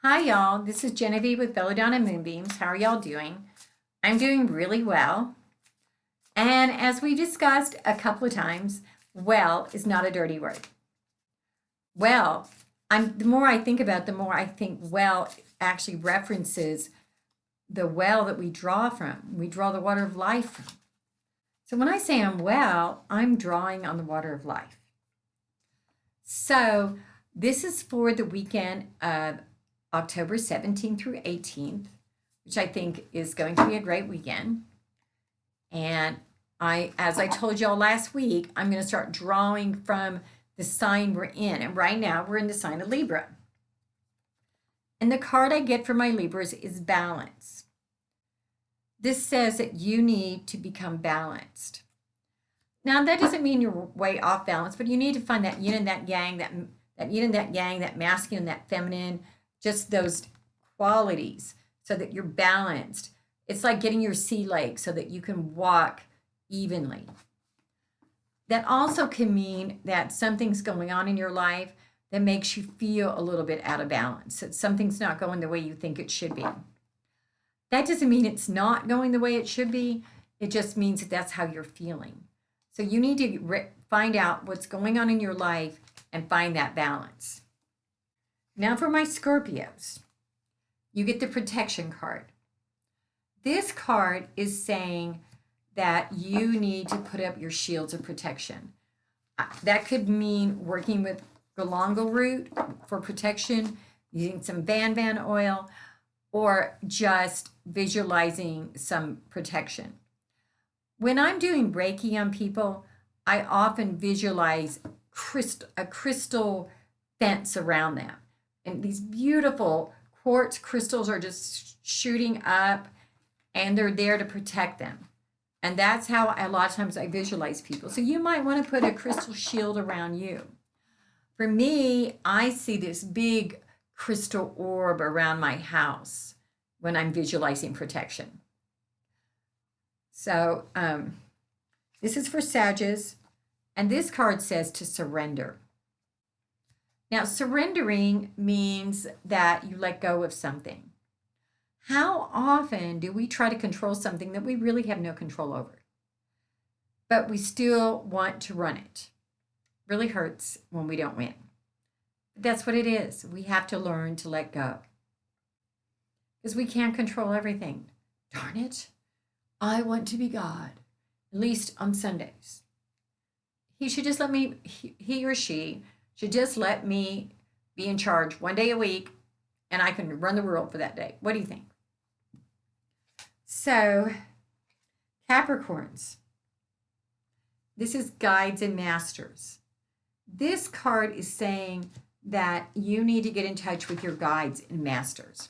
Hi, y'all. This is Genevieve with Belladonna and Moonbeams. How are y'all doing? I'm doing really well. And as we discussed a couple of times, well is not a dirty word. Well, the more I think about it, the more I think well actually references the well that we draw from. We draw the water of life from. So when I say I'm well, I'm drawing on the water of life. So this is for the weekend of October 17th through 18th, which I think is going to be a great weekend. And as I told y'all last week, I'm going to start drawing from the sign we're in. And right now we're in the sign of Libra. And the card I get for my Libras is balance. This says that you need to become balanced. Now, that doesn't mean you're way off balance, but you need to find that yin and that yang, that yin and that yang, that masculine, that feminine, just those qualities so that you're balanced. It's like getting your sea legs so that you can walk evenly. That also can mean that something's going on in your life that makes you feel a little bit out of balance, that something's not going the way you think it should be. That doesn't mean it's not going the way it should be. It just means that that's how you're feeling. So you need to find out what's going on in your life and find that balance. Now for my Scorpios, you get the protection card. This card is saying that you need to put up your shields of protection. That could mean working with galangal root for protection, using some van oil, or just visualizing some protection. When I'm doing Reiki on people, I often visualize a crystal fence around them. And these beautiful quartz crystals are just shooting up and they're there to protect them. And that's how a lot of times I visualize people. So you might want to put a crystal shield around you. For me, I see this big crystal orb around my house when I'm visualizing protection. So this is for Sagittarius, and this card says to surrender. Now, surrendering means that you let go of something. How often do we try to control something that we really have no control over, but we still want to run it? Really hurts when we don't win. But that's what it is. We have to learn to let go because we can't control everything. Darn it. I want to be God, at least on Sundays. He should just let me, he or she should just let me be in charge one day a week and I can run the world for that day. What do you think? So, Capricorns, this is guides and masters. This card is saying that you need to get in touch with your guides and masters.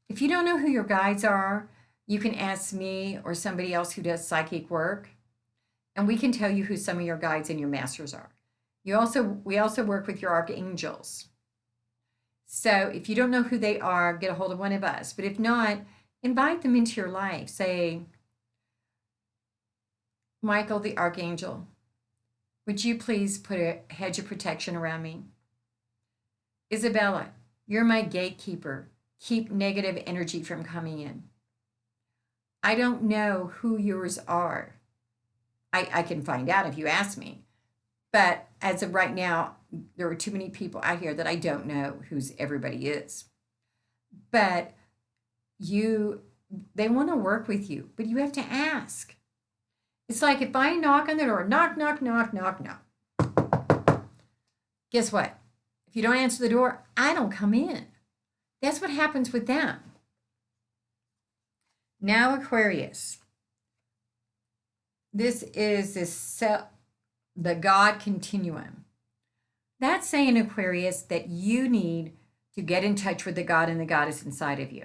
If you don't know who your guides are, you can ask me or somebody else who does psychic work, and we can tell you who some of your guides and your masters are. We also work with your archangels. So if you don't know who they are, get a hold of one of us. But if not, invite them into your life. Say, Michael the Archangel, would you please put a hedge of protection around me? Isabella, you're my gatekeeper. Keep negative energy from coming in. I don't know who yours are. I can find out if you ask me. But as of right now, there are too many people out here that I don't know whose everybody is. But they want to work with you, but you have to ask. It's like if I knock on the door, knock, knock, knock, knock, knock. Guess what? If you don't answer the door, I don't come in. That's what happens with them. Now, Aquarius. This is the God continuum. That's saying, Aquarius, that you need to get in touch with the God and the goddess inside of you.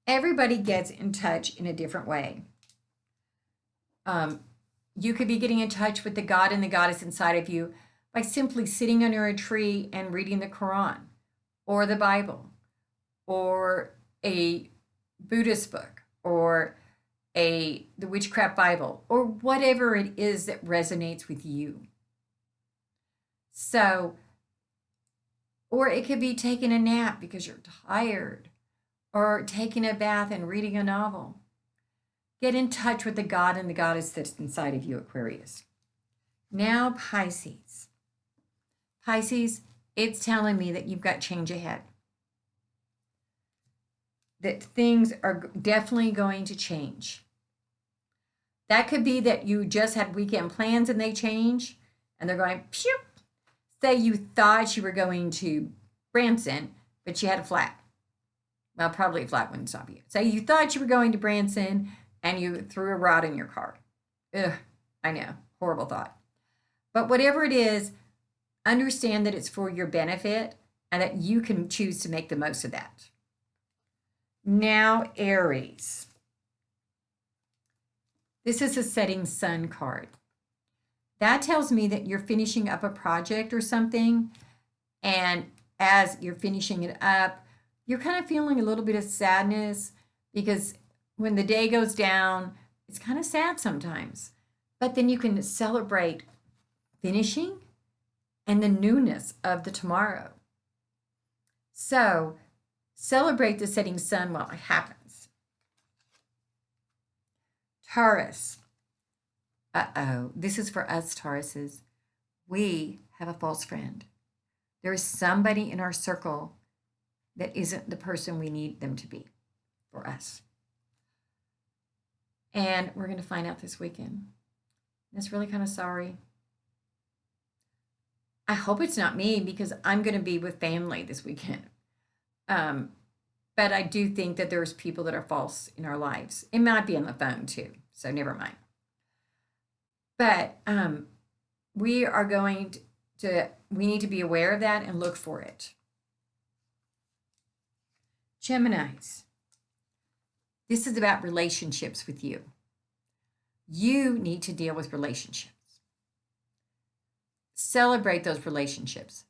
Everybody gets in touch in a different way. You could be getting in touch with the God and the goddess inside of you by simply sitting under a tree and reading the Quran or the Bible or a Buddhist book or the Witchcraft Bible or whatever it is that resonates with you. So Or it could be taking a nap because you're tired, or taking a bath and reading a novel. Get in touch with the God and the goddess that's inside of you, Aquarius. Now, Pisces. Pisces, it's telling me that you've got change ahead. That things are definitely going to change. That could be that you just had weekend plans and they change and they're going, phew. Say you thought you were going to Branson, but you had a flat. Well, probably a flat wouldn't stop you. Say you thought you were going to Branson and you threw a rod in your car. Ugh, I know, horrible thought. But whatever it is, understand that it's for your benefit and that you can choose to make the most of that. Now, Aries. This is a setting sun card. That tells me that you're finishing up a project or something, and as you're finishing it up, you're kind of feeling a little bit of sadness because when the day goes down, it's kind of sad sometimes. But then you can celebrate finishing and the newness of the tomorrow. So celebrate the setting sun while it happens. Taurus. Uh-oh, this is for us, Tauruses. We have a false friend. There is somebody in our circle that isn't the person we need them to be for us. And we're going to find out this weekend. It's really kind of sorry. I hope it's not me because I'm going to be with family this weekend. But I do think that there's people that are false in our lives. It might be on the phone too, so never mind. But we are going we need to be aware of that and look for it. Geminis. This is about relationships with you. You need to deal with relationships. Celebrate those relationships.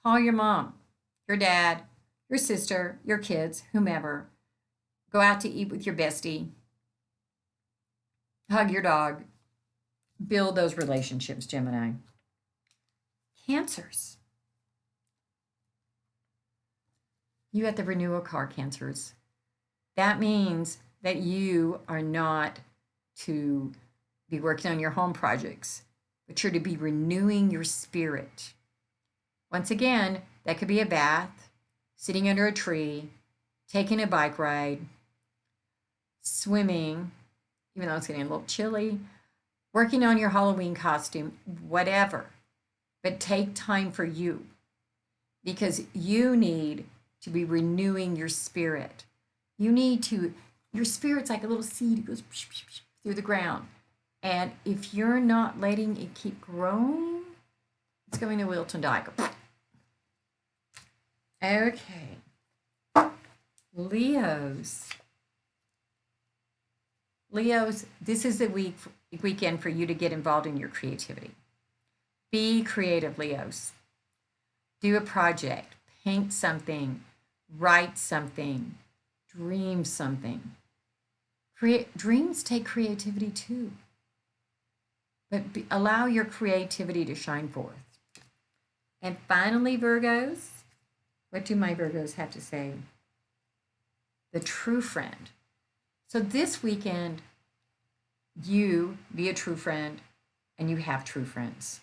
Call your mom, your dad, your sister, your kids, whomever. Go out to eat with your bestie. Hug your dog. Build those relationships, Gemini. Cancers. You got the renewal card, Cancers. That means that you are not to be working on your home projects, but you're to be renewing your spirit. Once again, that could be a bath, sitting under a tree, taking a bike ride, swimming, even though it's getting a little chilly, working on your Halloween costume, whatever. But take time for you because you need to be renewing your spirit. You need to, your spirit's like a little seed. It goes through the ground. And if you're not letting it keep growing, it's going to wilt and die. Okay. Leos. Leos, this is the weekend for you to get involved in your creativity. Be creative, Leos. Do a project, paint something, write something, dream something. Dreams take creativity too. But allow your creativity to shine forth. And finally, Virgos, what do my Virgos have to say? The true friend. So this weekend, you be a true friend and you have true friends.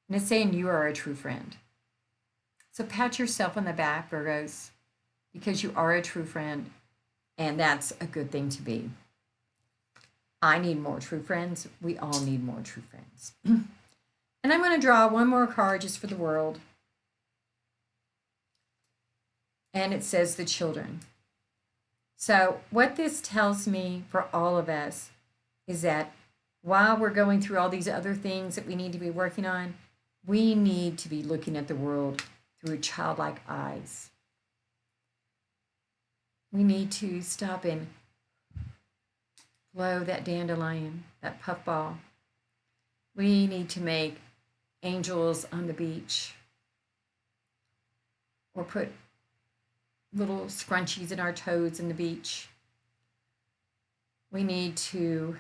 And it's saying you are a true friend. So pat yourself on the back, Virgos, because you are a true friend, and that's a good thing to be. I need more true friends. We all need more true friends. And I'm going to draw one more card just for the world. And it says the children. So what this tells me for all of us is that while we're going through all these other things that we need to be working on, we need to be looking at the world through childlike eyes. We need to stop and blow that dandelion, that puffball. We need to make angels on the beach or put little scrunchies in our toes in the beach. We need to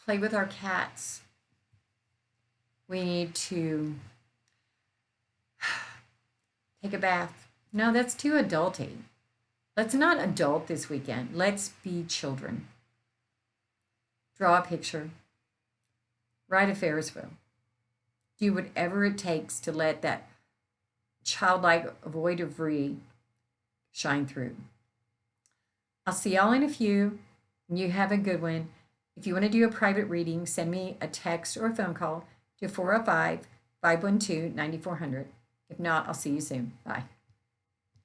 play with our cats. We need to Take a bath. No, that's too adulty. Let's not adult this weekend. Let's be children. Draw a picture. Ride a Ferris wheel. Do whatever it takes to let that childlike void of free shine through. I'll see y'all in a few. You have a good one. If you want to do a private reading, send me a text or a phone call to 405 512 9400. If not, I'll see you soon. Bye.